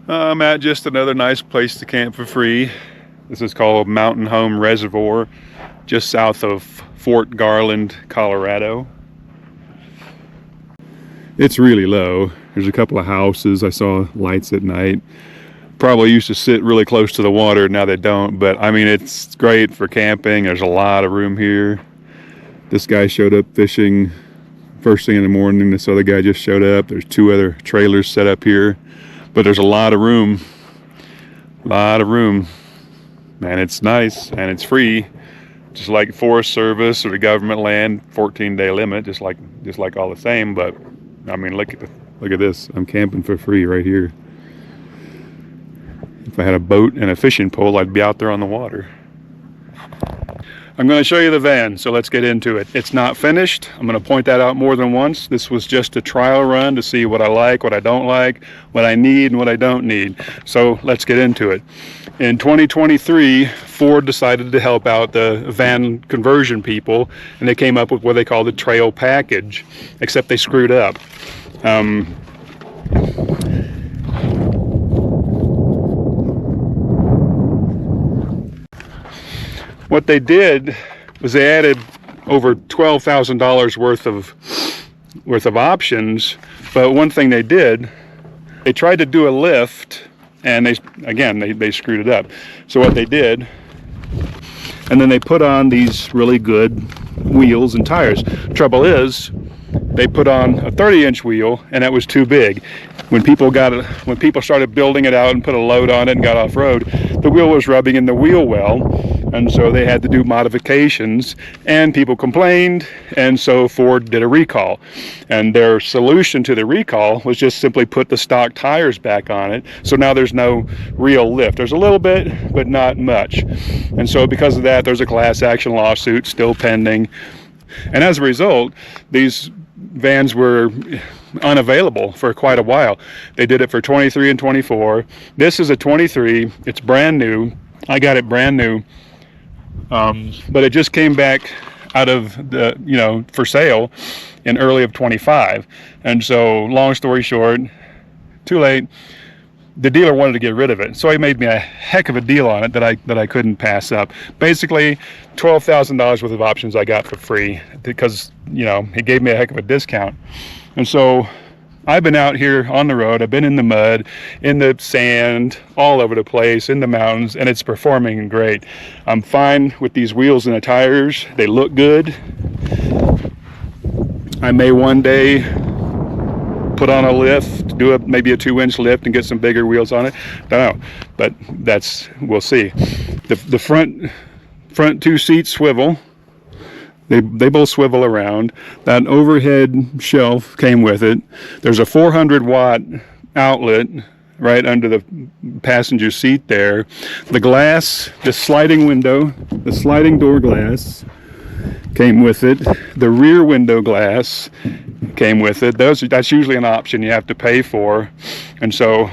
I'm at just another nice place to camp for free. This is called Mountain Home Reservoir, just south of Fort Garland, Colorado. It's really low. There's a couple of houses. I saw lights at night. Probably used to sit really close to the water. Now they don't, but I mean, it's great for camping. There's a lot of room here. This guy showed up fishing first thing in the morning. This other guy just showed up. There's two other trailers set up here, but there's a lot of room. And it's nice and it's free, just like Forest Service or the government land, 14-day limit, just like all the same. But I mean, look at this. I'm camping for free right here. If I had a boat and a fishing pole, I'd be out there on the water. I'm going to show you the van, so let's get into it. It's not finished. I'm going to point that out more than once. This was just a trial run to see what I like, what I don't like, what I need and what I don't need. So let's get into it. In 2023, Ford decided to help out the van conversion people, and they came up with what they call the trail package, except they screwed up. What they did was they added over $12,000 worth of options, but one thing they did, they tried to do a lift, and they screwed it up. So what they did, and then they put on these really good wheels and tires. Trouble is, they put on a 30-inch wheel, and that was too big. When people started building it out and put a load on it and got off-road, the wheel was rubbing in the wheel well, and so they had to do modifications, and people complained, and so Ford did a recall. And their solution to the recall was just simply put the stock tires back on it, so now there's no real lift. There's a little bit, but not much. And so because of that, there's a class action lawsuit still pending. And as a result, these vans were unavailable for quite a while. They did it for 23 and 24. This is a 23. It's brand new. I got it brand new. But it just came back out of the, for sale in early of 25. And so long story short, too late. The dealer wanted to get rid of it, so he made me a heck of a deal on it that I couldn't pass up. Basically, $12,000 worth of options I got for free because he gave me a heck of a discount. And so I've been out here on the road. I've been in the mud, in the sand, all over the place, in the mountains, and it's performing great. I'm fine with these wheels and the tires. They look good. I may one day put on a lift, do maybe a 2-inch lift and get some bigger wheels on it. Don't know, but we'll see. The front two seats swivel. They both swivel around. That overhead shelf came with it. There's a 400-watt outlet right under the passenger seat there. The glass, the sliding window, the sliding door glass came with it. The rear window glass came with it. That's usually an option you have to pay for, and so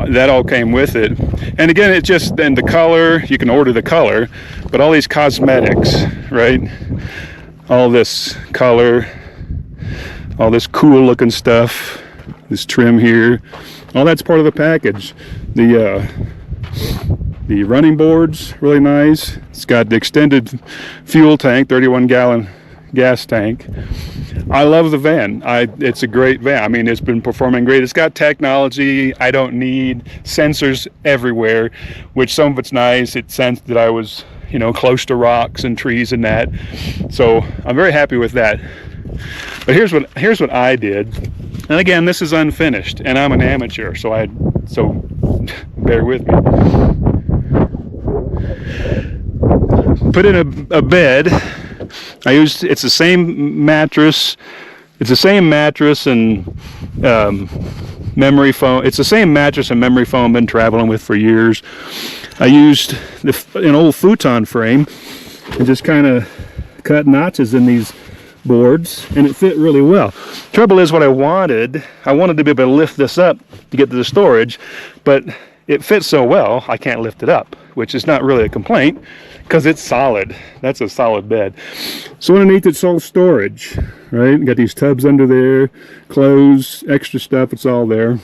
that all came with it. And again, it's just then the color, you can order the color, but all these cosmetics, right? All this color, all this cool looking stuff, this trim here, all that's part of the package. The running board's really nice. It's got the extended fuel tank, 31-gallon gas tank. I love the van. It's a great van. I mean, it's been performing great. It's got technology I don't need, sensors everywhere, which some of it's nice. It sensed that I was, close to rocks and trees and that. So I'm very happy with that. But here's what I did. And again, this is unfinished, and I'm an amateur, so bear with me. Put in a bed. It's the same mattress. It's the same mattress and memory foam. It's the same mattress and memory foam I've been traveling with for years. I used an old futon frame and just kind of cut notches in these boards, and it fit really well. Trouble is, what I wanted to be able to lift this up to get to the storage, but it fits so well I can't lift it up, which is not really a complaint because it's solid. That's a solid bed. So underneath it's all storage, right? Got these tubs under there, clothes, extra stuff, it's all there.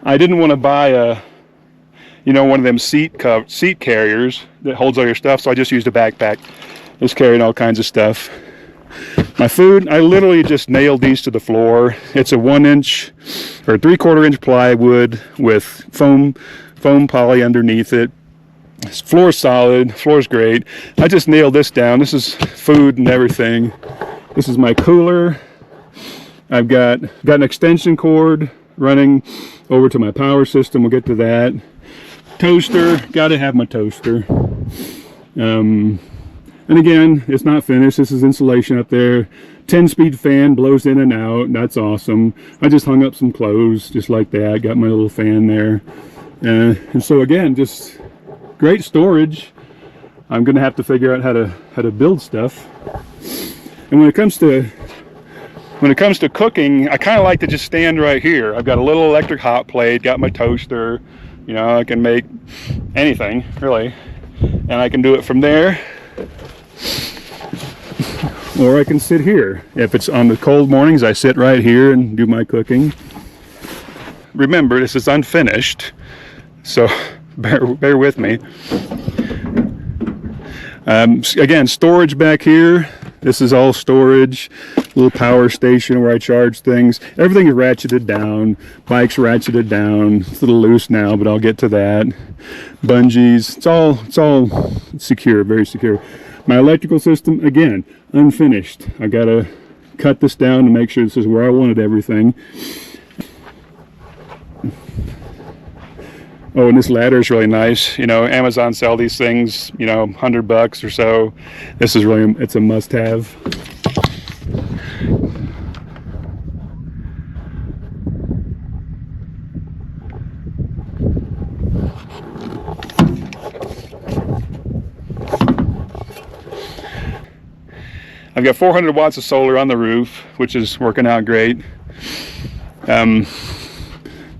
I didn't want to buy a, you know, one of them seat carriers that holds all your stuff, so I just used a backpack. Just carrying all kinds of stuff. My food, I literally just nailed these to the floor. It's a 1-inch or 3/4 inch plywood with foam poly underneath it. This floor's solid, floor's great. I just nailed this down. This is food and everything. This is my cooler. I've got an extension cord running over to my power system. We'll get to that. Toaster, gotta have my toaster. And again, it's not finished. This is insulation up there. 10-speed fan blows in and out. That's awesome. I just hung up some clothes just like that. Got my little fan there. And so again, just great storage. I'm gonna have to figure out how to build stuff. And when it comes to cooking, I kind of like to just stand right here. I've got a little electric hot plate, got my toaster. You know, I can make anything really, and I can do it from there. Or I can sit here. If it's on the cold mornings, I sit right here and do my cooking. Remember, this is unfinished, so bear with me. Again, storage back here. This is all storage. Little power station where I charge things. Everything is ratcheted down. Bike's ratcheted down. It's a little loose now, but I'll get to that. Bungees. It's all secure, very secure. My electrical system, again, unfinished. I gotta cut this down to make sure this is where I wanted everything. Oh, and this ladder is really nice. You know, Amazon sell these things, you know, $100 or so. This is really, it's a must-have. I've got 400 watts of solar on the roof, which is working out great.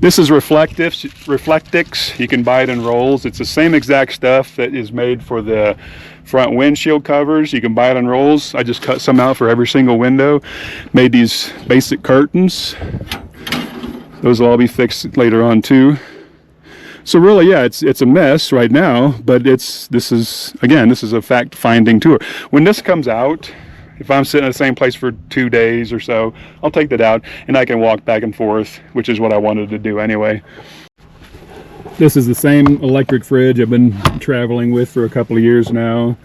This is Reflectix. You can buy it in rolls. It's the same exact stuff that is made for the front windshield covers. You can buy it in rolls. I just cut some out for every single window. Made these basic curtains. Those will all be fixed later on too. So really, yeah, it's a mess right now, but this is a fact-finding tour. When this comes out, if I'm sitting at the same place for 2 days or so, I'll take that out and I can walk back and forth, which is what I wanted to do anyway. This is the same electric fridge I've been traveling with for a couple of years now.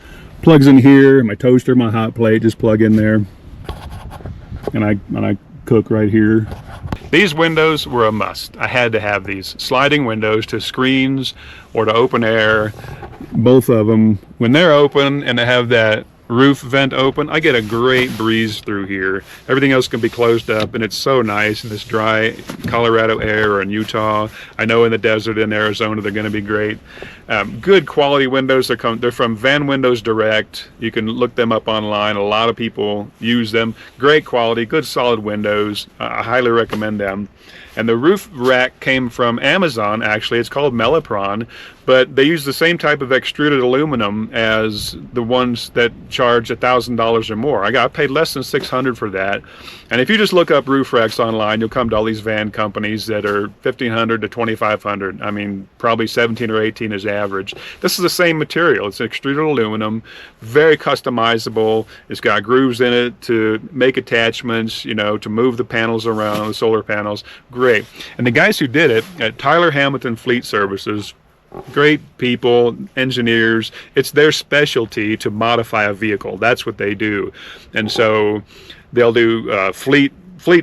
Plugs in here, my toaster, my hot plate, just plug in there. And I cook right here. These windows were a must. I had to have these sliding windows to screens or to open air. Both of them, when they're open and they have that roof vent open, I get a great breeze through here. Everything else can be closed up, and it's so nice in this dry Colorado air, or in Utah. I know in the desert in Arizona they're going to be great. Good quality windows. They're from Van Windows Direct. You can look them up online. A lot of people use them. Great quality, good solid windows. I highly recommend them. And the roof rack came from Amazon, actually. It's called Melipron, but they use the same type of extruded aluminum as the ones that charge $1,000 or more. I paid less than $600 for that. And if you just look up roof racks online, you'll come to all these van companies that are $1,500 to $2,500. I mean, probably 17 or 18 is average. This is the same material. It's extruded aluminum, very customizable. It's got grooves in it to make attachments, you know, to move the panels around, the solar panels. Great. And the guys who did it at Tyler Hamilton Fleet Services, great people, engineers. It's their specialty to modify a vehicle. That's what they do. And so they'll do fleet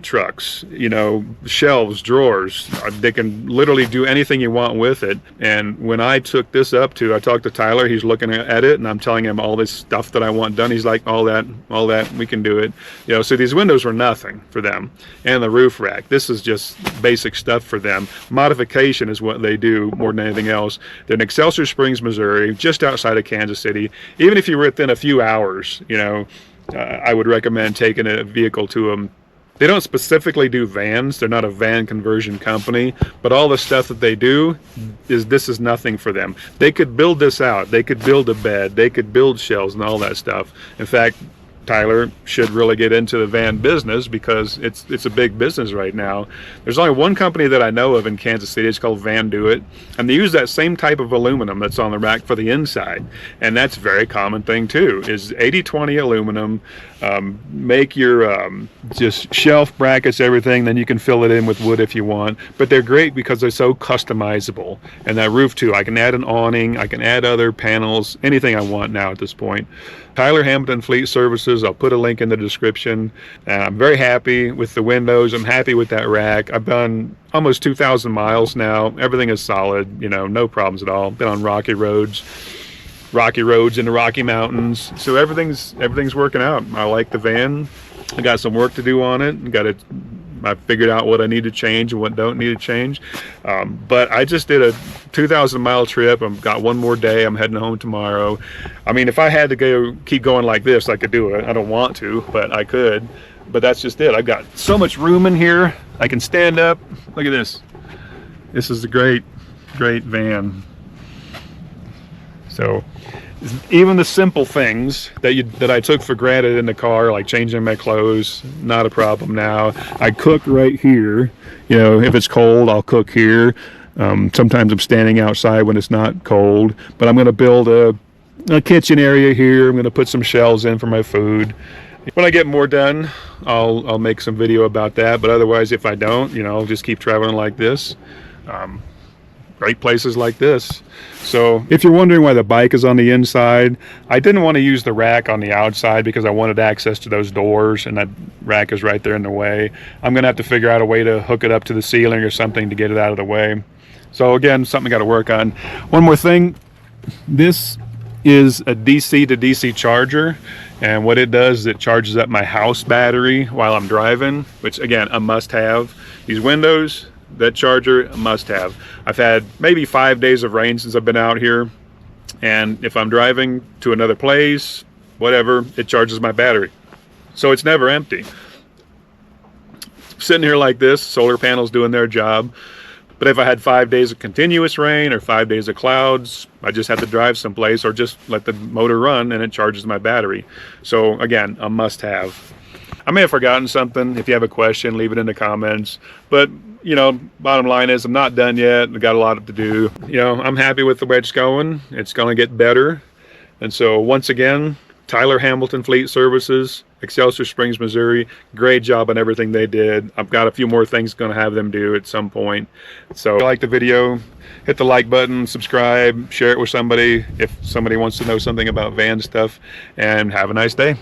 trucks, you know, shelves, drawers. They can literally do anything you want with it. And when I took this up I talked to Tyler, he's looking at it, and I'm telling him all this stuff that I want done. He's like, all that, we can do it. You know, so these windows were nothing for them. And the roof rack, this is just basic stuff for them. Modification is what they do more than anything else. They're in Excelsior Springs, Missouri, just outside of Kansas City. Even if you're within a few hours, you know, I would recommend taking a vehicle to them. They don't specifically do vans. They're not a van conversion company, but all the stuff that they do this is nothing for them. They could build this out. They could build a bed. They could build shelves and all that stuff. In fact, Tyler should really get into the van business because it's a big business right now. There's only one company that I know of in Kansas City. It's called Van Do It, and they use that same type of aluminum that's on the rack for the inside, and that's a very common thing too, is 80/20 aluminum. Make your just shelf brackets, everything, then you can fill it in with wood if you want, but they're great because they're so customizable. And that roof too, I can add an awning, I can add other panels, anything I want now at this point. Tyler Hamilton Fleet Services, I'll put a link in the description. I'm very happy with the windows. I'm happy with that rack. I've done almost 2,000 miles now. Everything is solid, you know, no problems at all. Been on rocky roads in the Rocky Mountains. So everything's working out. I like the van. I got some work to do on it. I figured out what I need to change and what don't need to change. But I just did a 2,000 mile trip. I've got one more day. I'm heading home tomorrow. I mean, if I had to keep going like this, I could do it. I don't want to, but I could. But that's just it. I've got so much room in here. I can stand up. Look at this. This is a great van. So even the simple things that I took for granted in the car, like changing my clothes, not a problem now. I cook right here. You know, if it's cold, I'll cook here. Sometimes I'm standing outside when it's not cold, but I'm going to build a kitchen area here. I'm going to put some shelves in for my food. When I get more done, I'll make some video about that, but otherwise, if I don't, you know, I'll just keep traveling like this. Great places like this. So if you're wondering why the bike is on the inside, I didn't want to use the rack on the outside because I wanted access to those doors, and that rack is right there in the way. I'm gonna have to figure out a way to hook it up to the ceiling or something to get it out of the way. So again, something I got to work on. One more thing, this is a DC to DC charger, and what it does is it charges up my house battery while I'm driving, which again, a must-have. These windows, that charger, a must-have. I've had maybe 5 days of rain since I've been out here, and if I'm driving to another place, whatever, it charges my battery, so it's never empty. Sitting here like this, solar panels doing their job. But if I had 5 days of continuous rain or 5 days of clouds, I just have to drive someplace or just let the motor run and it charges my battery. So again, a must-have. I may have forgotten something. If you have a question, leave it in the comments. But, you know, bottom line is I'm not done yet. I've got a lot to do. You know, I'm happy with the way it's going. It's going to get better. And so once again, Tyler Hamilton Fleet Services, Excelsior Springs, Missouri. Great job on everything they did. I've got a few more things going to have them do at some point. So if you like the video, hit the like button, subscribe, share it with somebody if somebody wants to know something about van stuff, and have a nice day.